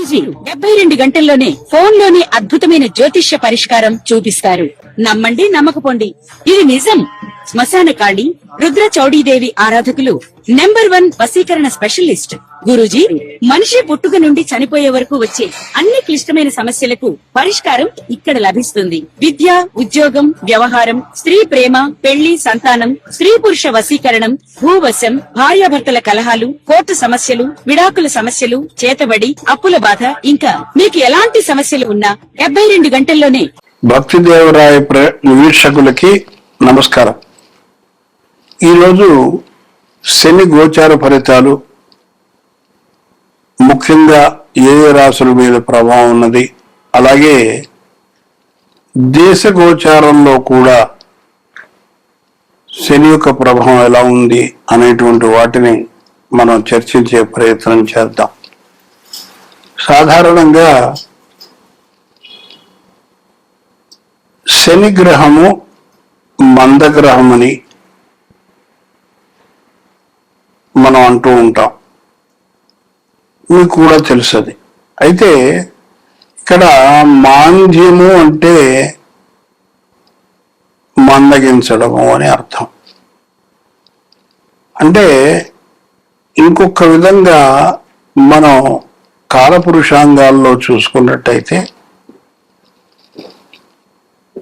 గురూజీ 72 గంటల్లోనే ఫోన్ లోని అద్భుతమైన జ్యోతిష్య పరిష్కారం చూపిస్తారు. నమ్మండి, నమ్మకపోండి, ఇది నిజం. శ్మశాన కాళి రుద్ర చౌడీదేవి ఆరాధకులు నంబర్ 1 వశీకరణ స్పెషలిస్ట్ గురూజీ. మనిషి పుట్టుక నుండి చనిపోయే వరకు వచ్చే అన్ని క్లిష్టమైన సమస్యలకు పరిష్కారం ఇక్కడ లభిస్తుంది. విద్య, ఉద్యోగం, వ్యవహారం, స్త్రీ ప్రేమ, పెళ్లి, సంతానం, స్త్రీ పురుష వశీకరణం, భూవశం, భార్యాభర్తల కలహాలు, కోర్టు సమస్యలు, విడాకుల సమస్యలు, చేతబడి, అప్పుల బాధ, ఇంకా మీకు ఎలాంటి సమస్యలు ఉన్నా 72 గంటల్లోనే. భక్తిదేవరాయ వీక్షకులకి నమస్కారం. ఈరోజు శని గోచార ఫలితాలు, ముఖ్యంగా ఏ రాశుల మీద ప్రభావం ఉన్నది, అలాగే దేశ గోచారంలో కూడా శని యొక్క ప్రభావం ఎలా ఉంది అనేటువంటి వాటిని మనం చర్చించే ప్రయత్నం చేద్దాం. సాధారణంగా శని గ్రహము మందగ్రహమని మనం అంటూ ఉంటాం, మీకు కూడా తెలుసది. అయితే ఇక్కడ మాంద్యము అంటే మందగించడము అని అర్థం. అంటే ఇంకొక విధంగా మనం కాలపురుషాంగాల్లో చూసుకున్నట్టయితే,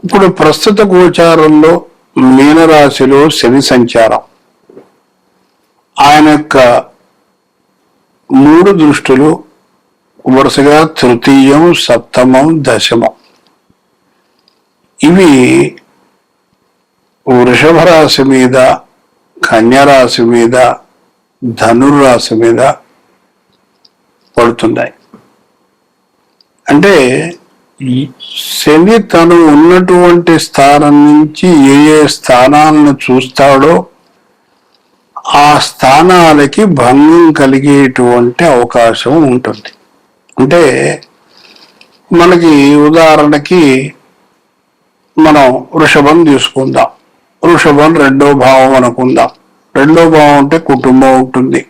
ఇప్పుడు ప్రస్తుత గోచారంలో మీనరాశిలో శని సంచారం, ఆయన యొక్క 3 దృష్టులు వరుసగా తృతీయం, సప్తమం, దశమం, ఇవి వృషభ రాశి మీద, కన్యరాశి మీద, ధనుర్రాశి మీద పడుతున్నాయి. అంటే శని తను ఉన్నటువంటి స్థానం నుంచి ఏ స్థానాలను చూస్తాడో ఆ స్థానాలకి భంగం కలిగేటువంటి అవకాశం ఉంటుంది. అంటే మనకి ఉదాహరణకి మనం వృషభం తీసుకుందాం. వృషభం 2వ భావం అనుకుందాం. 2వ భావం అంటే కుటుంబం ఉంటుంది,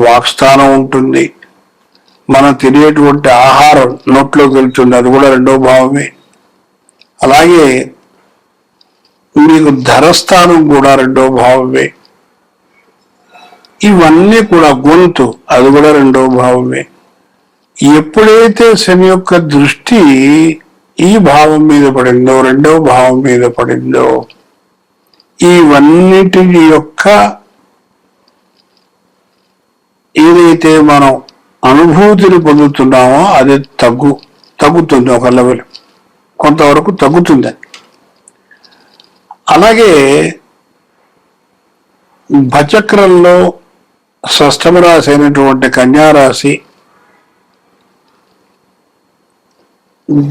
వాక్స్థానం ఉంటుంది, మనం తినేటువంటి ఆహారం నోట్లోకి వెళ్తుంది, అది కూడా 2వ భావమే. అలాగే మీకు ధరస్థానం కూడా 2వ భావమే. ఇవన్నీ కూడా గొంతు, అది కూడా 2వ భావమే. ఎప్పుడైతే శని యొక్క దృష్టి ఈ భావం మీద పడిందో, 2వ భావం మీద పడిందో, ఇవన్నిటి యొక్క ఏదైతే మనం అనుభూతిని పొందుతున్నామో అది తగ్గుతుంది, ఒక లెవెల్ కొంతవరకు తగ్గుతుంది. అలాగే భచక్రంలో షష్ఠమ రాశి అయినటువంటి కన్యారాశి,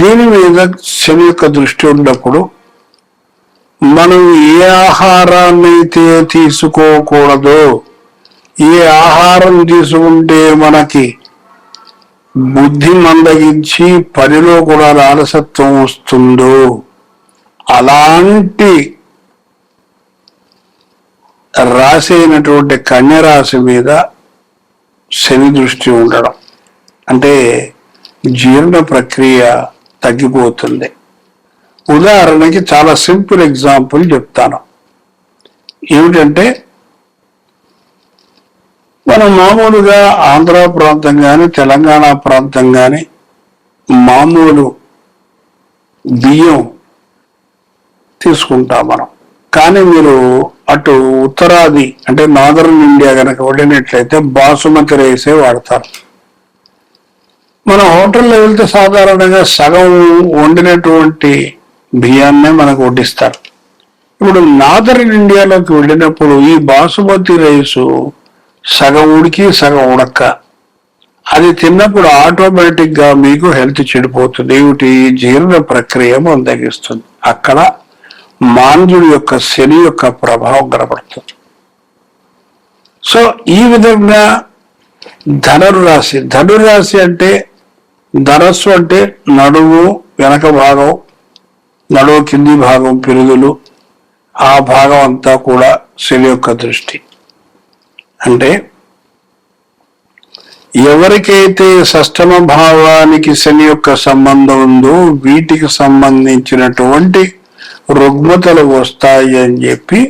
దీని మీద శని యొక్క దృష్టి ఉన్నప్పుడు మనం ఏ ఆహారాన్నైతే తీసుకోకూడదో, ఏ ఆహారం తీసుకుంటే మనకి బుద్ధి మందగించి పనిలో కూడా అలసత్వం వస్తుందో, అలాంటి రాశి అయినటువంటి కన్యరాశి మీద శని దృష్టి ఉండడం అంటే జీర్ణ ప్రక్రియ తగ్గిపోతుంది. ఉదాహరణకి చాలా సింపుల్ ఎగ్జాంపుల్ చెప్తాను. ఏమిటంటే, మనం మామూలుగా ఆంధ్ర ప్రాంతం కానీ తెలంగాణ ప్రాంతం కానీ మామూలు బియ్యం తీసుకుంటాం మనం. కానీ మీరు అటు ఉత్తరాది అంటే నార్దర్న్ ఇండియా కనుక వెళ్ళినట్లయితే బాసుమతి రైసే వాడతారు. మన హోటల్లో వెళ్తే సాధారణంగా సగం వండినటువంటి బియ్యాన్నే మనకు వడ్డిస్తారు. ఇప్పుడు నార్దర్న్ ఇండియాలోకి వెళ్ళినప్పుడు ఈ బాసుమతి రైసు సగం ఉడికి సగం ఉడక్క, అది తిన్నప్పుడు ఆటోమేటిక్ గా మీకు హెల్త్ చెడిపోతుంది. ఏమిటి? జీర్ణ ప్రక్రియ మందగిస్తుంది. అక్కడ మాంద్యుడి యొక్క శని యొక్క ప్రభావం కనబడుతుంది. సో ఈ విధంగా ధనుర్రాశి అంటే ధనస్సు అంటే నడుము వెనక భాగం, నడుము కింది భాగం, పిరుదులు, ఆ భాగం అంతా కూడా శని యొక్క దృష్టి. అంటే ఎవరికైతే షష్టమ భావానికి శని యొక్క సంబంధం ఉందో వీటికి సంబంధించినటువంటి రుగ్మతలు వస్తాయి అని చెప్పి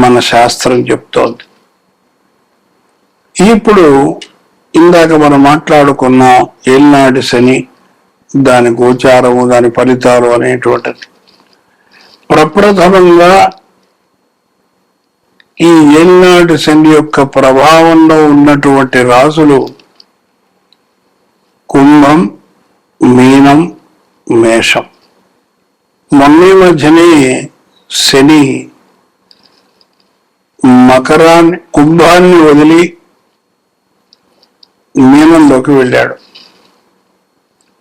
మన శాస్త్రం చెప్తోంది. ఇప్పుడు ఇందాక మనం మాట్లాడుకున్న ఏళ్ళనాటి శని, దాని గోచారము, దాని ఫలితాలు అనేటువంటిది. ప్రప్రథమంగా ఈ ఏళ్ళనాటి శని యొక్క ప్రభావంలో ఉన్నటువంటి రాశులు కుంభం, మీనం, మేషం. మొన్న మధ్యనే శని కుంభాన్ని వదిలి మీనంలోకి వెళ్ళాడు.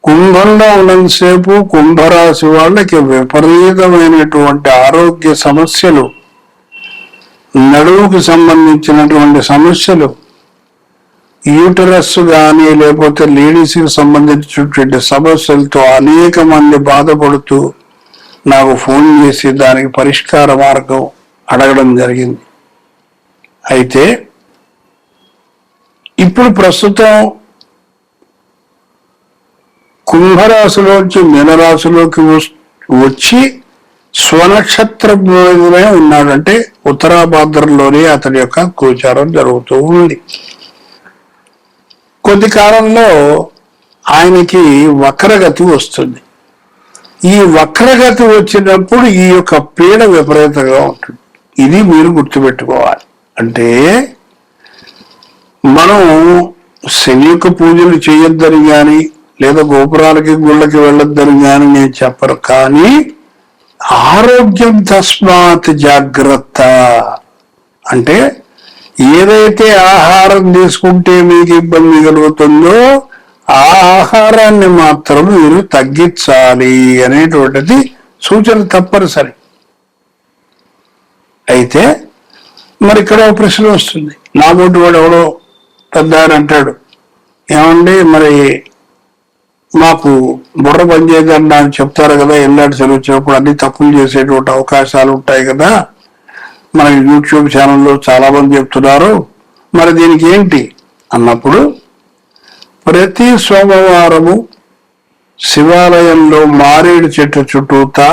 కుంభంలో ఉన్నంతసేపు కుంభరాశి వాళ్ళకి విపరీతమైనటువంటి ఆరోగ్య సమస్యలు, నడువుకు సంబంధించినటువంటి సమస్యలు, యూటరస్ కానీ లేకపోతే లేడీస్కి సంబంధించినటువంటి సమస్యలతో అనేక మంది బాధపడుతూ నాకు ఫోన్ చేసి దానికి పరిష్కార మార్గం అడగడం జరిగింది. అయితే ఇప్పుడు ప్రస్తుతం కుంభరాశిలోంచి మీనరాశిలోకి వచ్చి స్వనక్షత్రంలోనే ఉన్నాడంటే ఉత్తరాభాద్రంలోనే అతని యొక్క గోచారం జరుగుతూ ఉంది. కొద్ది కాలంలో ఆయనకి వక్రగతి వస్తుంది. ఈ వక్రగతి వచ్చినప్పుడు ఈ యొక్క పీడ విపరీతంగా ఉంటుంది. ఇది మీరు గుర్తుపెట్టుకోవాలి. అంటే మనం శని యొక్క పూజలు చేయొద్దని కానీ లేదా గోపురాలకి గుళ్ళకి వెళ్ళొద్దని కానీ నేను చెప్పరు, కానీ ఆరోగ్యం తస్మాత్ జాగ్రత్త. అంటే ఏదైతే ఆహారం తీసుకుంటే మీకు ఇబ్బంది కలుగుతుందో ఆ ఆహారాన్ని మాత్రం మీరు తగ్గించాలి అనేటువంటిది సూచన తప్పనిసరి. అయితే మరి ఇక్కడ ఒక ప్రశ్న వస్తుంది. నాబోటి వాడు ఎవడో పెద్ద అంటాడు, ఏమండి మరి మాకు బుర్ర పనిచేయదని అని చెప్తారు కదా, ఎల్లాడి సెలవు వచ్చినప్పుడు అన్ని తప్పులు చేసేటువంటి అవకాశాలు ఉంటాయి కదా, మన యూట్యూబ్ ఛానల్లో చాలా మంది చెప్తున్నారు, మరి దీనికి ఏంటి అన్నప్పుడు ప్రతి సోమవారము శివాలయంలో మారేడు చెట్టు చుట్టూతా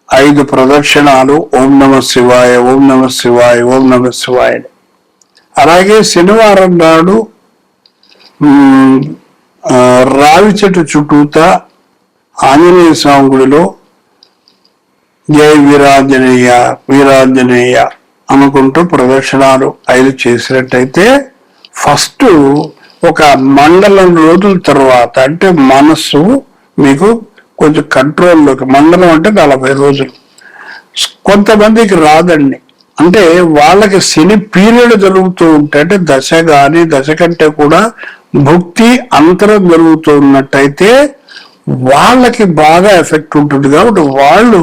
5 ప్రదక్షిణాలు ఓం నమ శివాయ, ఓం నమ శివాయ, ఓం నమ శివాయ. అలాగే శనివారం నాడు రావి చెట్టు చుట్టూతా ఆంజనేయ స్వామి గుడిలో జై వీరాంజనేయ వీరాంజనేయ అనుకుంటూ ప్రదక్షిణాలు 5 చేసినట్టయితే ఫస్ట్ ఒక మండలం రోజుల తర్వాత, అంటే మనస్సు మీకు కొంచెం కంట్రోల్లోకి, మండలం అంటే 40 రోజులు. కొంతమందికి రాదండి, అంటే వాళ్ళకి శని పీరియడ్ జరుగుతూ ఉంటే, అంటే దశ కానీ దశ కంటే కూడా భుక్తి అంతరం జరుగుతూ ఉన్నట్టయితే వాళ్ళకి బాగా ఎఫెక్ట్ ఉంటుంది. కాబట్టి వాళ్ళు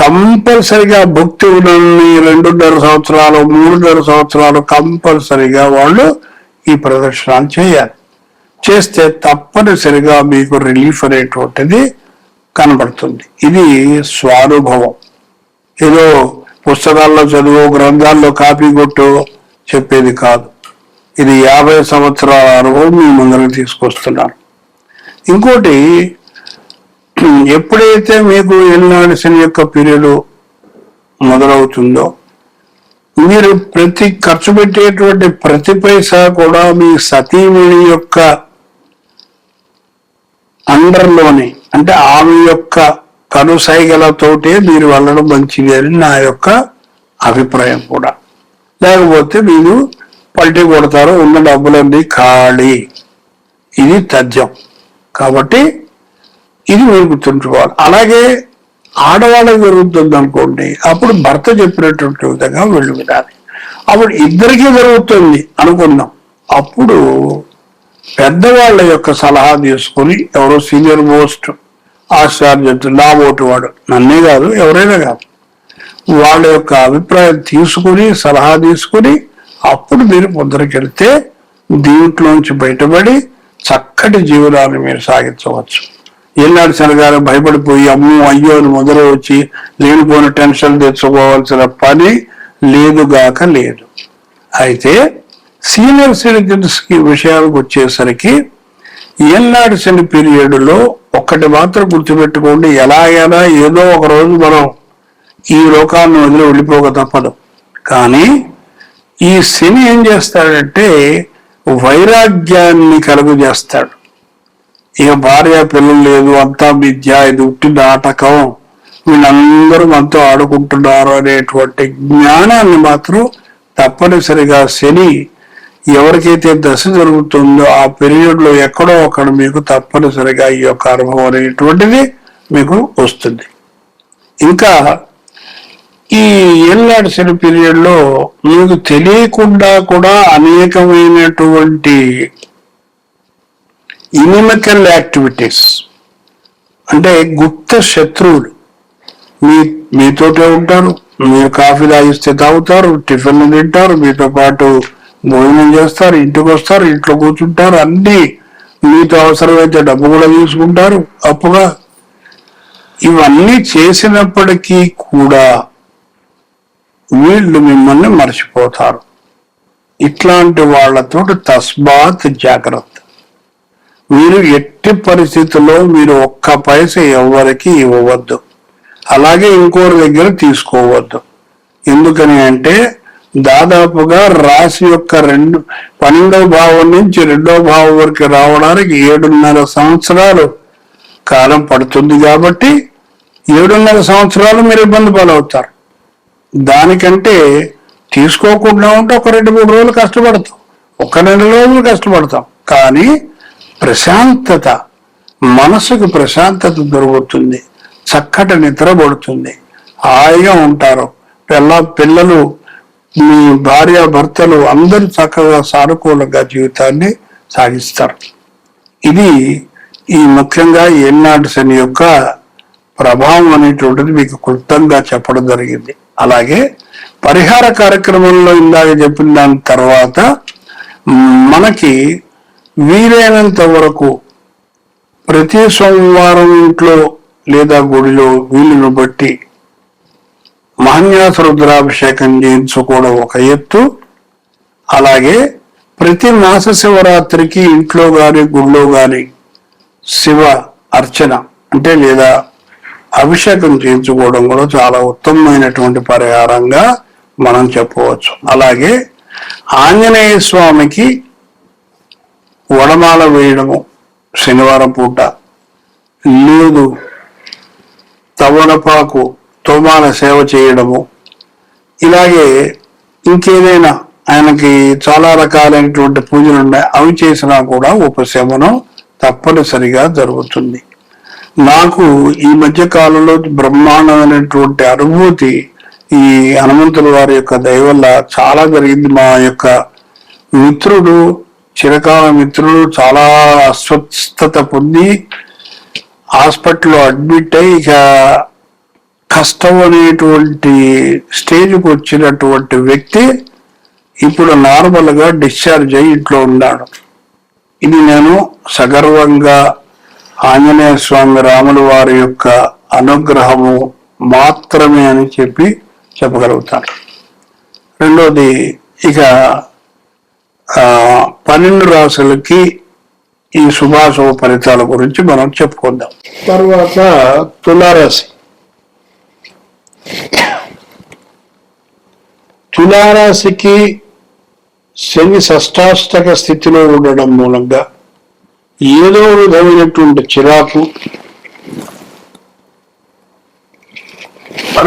కంపల్సరిగా భుక్తి ఉన్నన్ని 2.5 సంవత్సరాలు 3.5 సంవత్సరాలు కంపల్సరిగా వాళ్ళు ఈ ప్రదర్శనలు చేయాలి. చేస్తే తప్పనిసరిగా మీకు రిలీఫ్ అనేటువంటిది కనబడుతుంది. ఇది స్వానుభవం. ఏదో పుస్తకాల్లో చదువు, గ్రంథాల్లో కాపీ కొట్టు చెప్పేది కాదు. ఇది 50 సంవత్సరాల అనుభవం మీ ముందరకు తీసుకొస్తున్నాను. ఇంకోటి, ఎప్పుడైతే మీకు ఏళ్ళనాటి శని యొక్క పీరియడ్ మొదలవుతుందో మీరు ఖర్చు పెట్టేటువంటి ప్రతి పైసా కూడా మీ సతీమణి యొక్క అండర్లోనే, అంటే ఆమె యొక్క కనుసైగలతోటే మీరు వెళ్ళడం మంచిది అని నా యొక్క అభిప్రాయం కూడా. లేకపోతే మీరు పల్టీ కొడతారు, ఉన్న డబ్బులన్నీ ఖాళీ. ఇది తథ్యం. కాబట్టి ఇది మీరు గుర్తుంచుకోవాలి. అలాగే ఆడవాళ్ళకి జరుగుతుంది అనుకోండి, అప్పుడు భర్త చెప్పినటువంటి విధంగా వెళ్ళు వినాలి. అప్పుడు ఇద్దరికీ జరుగుతుంది అనుకుందాం, అప్పుడు పెద్దవాళ్ళ యొక్క సలహా తీసుకుని, ఎవరో సీనియర్ మోస్ట్ ఆచార్యుడు, నా ఓటు వాడు, నన్నే కాదు ఎవరైనా కాదు, వాళ్ళ యొక్క అభిప్రాయం తీసుకుని సలహా తీసుకుని అప్పుడు మీరు ముందరికెళ్తే దీంట్లోంచి బయటపడి చక్కటి జీవనాన్ని మీరు సాగించవచ్చు. ఏళ్ళనాటి శనిగారు భయపడిపోయి అమ్మో అయ్యో అని మొదలు వచ్చి లేనిపోయిన టెన్షన్ తెచ్చుకోవాల్సిన పని లేదుగాక లేదు. అయితే సీనియర్ సిటిజన్స్ కి విషయాలకు వచ్చేసరికి ఏళ్ళనాటి శని పీరియడ్ లో ఒక్కటి మాత్రం గుర్తుపెట్టుకోండి, ఎలాగైనా ఏదో ఒక రోజు మనం ఈ లోకాన్ని వదిలి వెళ్ళిపోక తప్పదు. కానీ ఈ శని ఏం చేస్తాడంటే వైరాగ్యాన్ని కలుగు చేస్తాడు. ఇక భార్య పిల్లలు లేదు, అంతా విద్య, ఇది ఉట్టి నాటకం, వీళ్ళందరూ మనతో ఆడుకుంటున్నారు అనేటువంటి జ్ఞానాన్ని మాత్రం తప్పనిసరిగా శని ఎవరికైతే దశ జరుగుతుందో ఆ పీరియడ్ లో ఎక్కడో అక్కడ మీకు తప్పనిసరిగా ఈ యొక్క అనుభవం అనేటువంటిది మీకు వస్తుంది. ఇంకా ఈ ఏళ్ళనాటి శని పీరియడ్ లో మీకు తెలియకుండా కూడా అనేకమైనటువంటి ఇనిమికల్ యాక్టివిటీస్, అంటే గుప్త శత్రువులు మీతోటే ఉంటారు. మీరు కాఫీ తాగిస్తే తాగుతారు, టిఫిన్లు తింటారు, మీతో పాటు భోజనం చేస్తారు, ఇంటికి వస్తారు, ఇంట్లో కూర్చుంటారు, అన్ని మీతో అవసరమైతే డబ్బు కూడా తీసుకుంటారు అప్పుగా. ఇవన్నీ చేసినప్పటికీ కూడా వీళ్ళు మిమ్మల్ని మర్చిపోతారు. ఇట్లాంటి వాళ్ళతో తస్మాత్ జాగ్రత్త. మీరు ఎట్టి పరిస్థితుల్లో మీరు ఒక్క పైస ఎవరికి ఇవ్వవద్దు, అలాగే ఇంకోరి దగ్గర తీసుకోవద్దు. ఎందుకని అంటే దాదాపుగా రాశి యొక్క 12వ భావం నుంచి 2వ భావం వరకు రావడానికి 7.5 సంవత్సరాలు కాలం పడుతుంది. కాబట్టి 7.5 సంవత్సరాలు మీరు ఇబ్బంది పాలవుతారు. దానికంటే తీసుకోకుండా ఉంటే ఒక 2-3 రోజులు కష్టపడతాం, ఒక 2 రోజులు కష్టపడతాం. కానీ ప్రశాంతత, మనసుకు ప్రశాంతత దొరుకుతుంది, చక్కటి నిద్ర పడుతుంది, హాయిగా ఉంటారు. పిల్లలు, మీ భార్య భర్తలు అందరూ చక్కగా సానుకూలంగా జీవితాన్ని సాగిస్తారు. ఇది ఈ ముఖ్యంగా ఏళ్ళనాటి శని యొక్క ప్రభావం అనేటువంటిది మీకు క్లుప్తంగా చెప్పడం జరిగింది. అలాగే పరిహార కార్యక్రమంలో ఇందాక చెప్పిన దాని తర్వాత మనకి వీలైనంత వరకు ప్రతి సోమవారం ఇంట్లో లేదా గుడిలో వీలును బట్టి మహాన్యాస రుద్రాభిషేకం చేయించుకోవడం ఒక ఎత్తు. అలాగే ప్రతి మాస శివరాత్రికి ఇంట్లో గాని గుడిలో గాని శివ అర్చన అంటే లేదా అభిషేకం చేయించుకోవడం కూడా చాలా ఉత్తమమైనటువంటి పరిహారంగా మనం చెప్పవచ్చు. అలాగే ఆంజనేయ స్వామికి వడమాల వేయడము శనివారం పూట, లేదు తవనపాకు తోమాల సేవ చేయడము, ఇలాగే ఇంకేదైనా ఆయనకి చాలా రకాలైనటువంటి పూజలు ఉన్నాయి, అవి చేసినా కూడా ఉపశమనం తప్పనిసరిగా జరుగుతుంది. నాకు ఈ మధ్య కాలంలో బ్రహ్మాండమైనటువంటి అనుభూతి ఈ హనుమంతుల వారి యొక్క దయ వల్ల చాలా జరిగింది. మా యొక్క మిత్రుడు, చిరకాల మిత్రుడు చాలా అస్వస్థత పొంది హాస్పిటల్లో అడ్మిట్ అయి ఇక కష్టం అనేటువంటి స్టేజ్కి వచ్చినటువంటి వ్యక్తి ఇప్పుడు నార్మల్ గా డిశ్చార్జ్ అయ్యి ఇంట్లో ఉన్నాడు. ఇది నేను సగర్వంగా ఆంజనేయ స్వామి రాముల వారి యొక్క అనుగ్రహము మాత్రమే అని చెప్పగలుగుతాను. రెండోది, ఇక 12 రాశులకి ఈ శుభాశుభ ఫలితాల గురించి మనం చెప్పుకుందాం. తర్వాత తులారాశి. తులారాశికి శని షష్టాష్టక స్థితిలో ఉండడం మూలంగా ఏదో విధమైనటువంటి చిరాకు,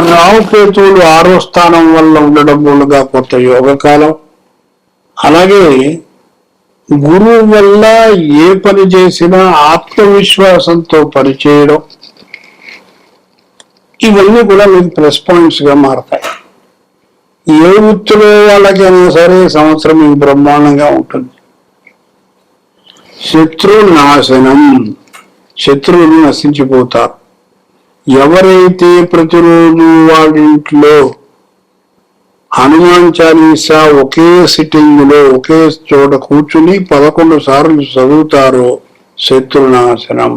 రాహుకేతువులు 6వ స్థానం వల్ల ఉండడం మూలంగా కొత్త యోగకాలం, అలాగే గురువు వల్ల ఏ పని చేసినా ఆత్మవిశ్వాసంతో పనిచేయడం, ఇవన్నీ కూడా మీకు ప్లస్ పాయింట్స్ గా మారతాయి. ఏ వృత్తిలో వాళ్ళకైనా సరే సంవత్సరం మీకు బ్రహ్మాండంగా ఉంటుంది. శత్రునాశనం, శత్రువులు నశించిపోతారు. ఎవరైతే ప్రతిరోజు వాళ్ళింట్లో హనుమాన్ చాలీసా ఒకే సిట్టింగ్ లో ఒకే చోట కూర్చుని 11 సార్లు చదువుతారో శత్రునాశనం.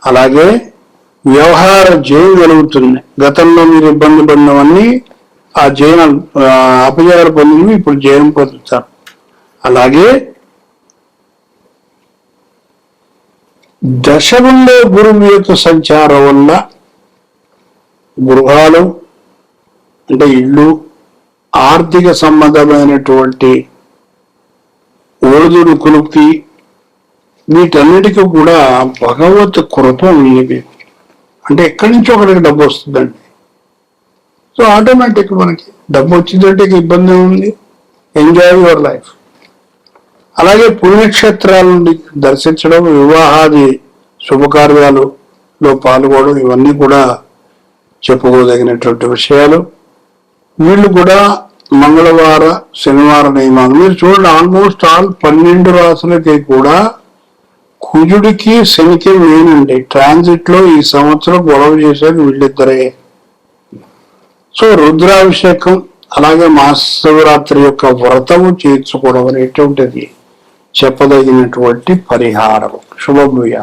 అలాగే వ్యవహార జయం కలుగుతుంది. గతంలో మీరు ఇబ్బంది పడినవన్నీ ఆ జయం అపజయాలు పొందినవి ఇప్పుడు జయం పొందుతారు. అలాగే దశమంలో గురువు యొక్క సంచారం వల్ల గృహాలు అంటే ఇల్లు, ఆర్థిక సంబంధమైనటువంటి ఒడిదుడుకులకి వీటన్నిటికీ కూడా భగవత్ కృప ఉంది. అంటే ఎక్కడి నుంచి ఒకరికి డబ్బు వస్తుందండి. సో ఆటోమేటిక్ మనకి డబ్బు వచ్చిందంటే ఇబ్బంది ఉంది. Enjoy your life. అలాగే పుణ్యక్షేత్రాలని దర్శించడం, వివాహాది శుభకార్యాలలో పాల్గొనడం, ఇవన్నీ కూడా చెప్పుకోదగినటువంటి విషయాలు. వీళ్ళు కూడా మంగళవార శనివార నియమాలు మీరు చూడండి. ఆల్మోస్ట్ ఆల్ 12 రాసులకి కూడా కుజుడికి శనికి లేనండి. ట్రాన్సిట్ లో ఈ సంవత్సరం గొడవ చేసేది వీళ్ళిద్దరే. సో రుద్రాభిషేకం అలాగే మహాశివరాత్రి యొక్క వ్రతము చేర్చుకోవడం అనేటువంటిది చెప్పదగినటువంటి పరిహారం. శుభభూయ.